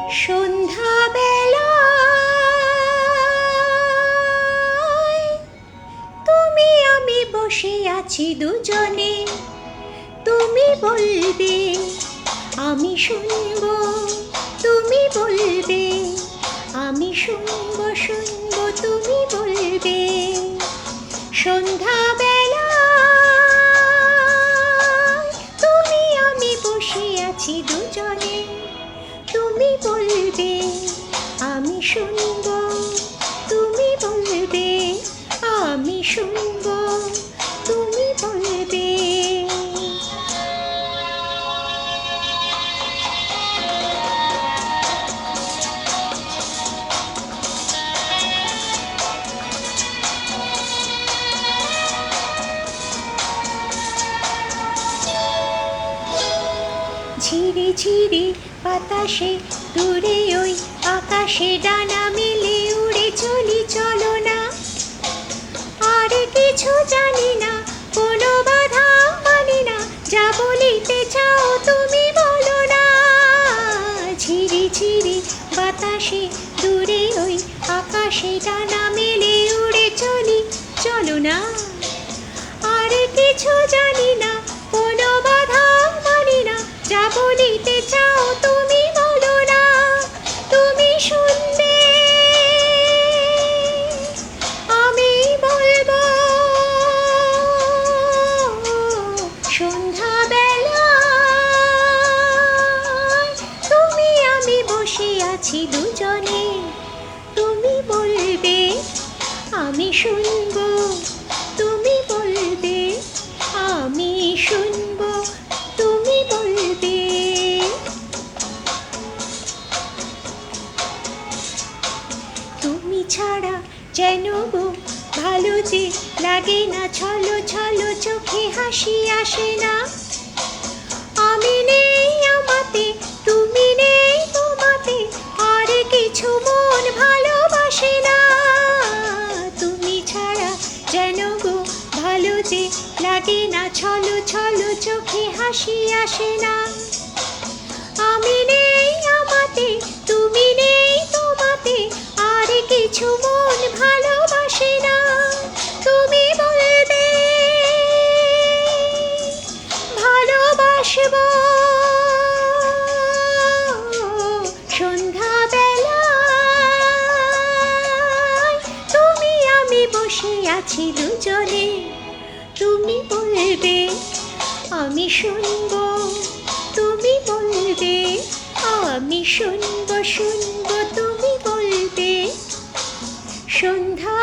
সন্ধ্যাবেলায় তুমি আমি বসে আছি দুজনে, তুমি বলবে আমি শুনব, তুমি বলবে আমি শুনব, শুনব তুমি বলবে। সন্ধ্যাবেলায় তুমি আমি বসে আছি দুজনে, তুমি বলবে আমি শুনব, তুমি বলবে আমি শুনব, তুমি বলবে। ঝিরি ঝিরি বাতাসে দূরে ওই আকাশে ডানা মেলে উড়ে চলি, চলো না আর কিছু জানি না, কোনো বাধা মানি না, যা বলিতে চাও তুমি বলো না। ঝিরি ঝিরি বাতাসে দূরে ওই আকাশে ডানা মেলে উড়ে চলি, চলো না আর কিছু জানি না, কোনো বাধা মানি না, যা বলিতে চাও তুমি বলো না। তুমি শুনবে আমি বলবো, সন্ধ্যাবেলায় তুমি আমি বসে আছি দুজনে, তুমি বলবে আমি শুনবো, তুমি বলবে আমি শুনবো, তুমি বলবে। তুমি ছাড়া যেন গো ভালো যে লাগে না, ছলো ছলো চোখে হাসি আসে না। আমি নেই আমাতে, তুমি নেই তোমাতে, আর কিছু মন ভালোবাসে না। তুমি ছাড়া যেন গো ভালো যে লাগে না, ছলো ছলো চোখে হাসি আসে না। আমি নেই আমাতে, তুমি নেই তোমাতে, আর কিছু মন ভালোবাসে না। তুমি বলবে ভালোবাসবো, সন্ধ্যাবেলায় তুমি আমি বসে আছি দুজনে, তুমি বলবে আমি শুনব, তুমি বলবে আমি শুনব, শুনব তুমি বলবে। সন্ধ্যা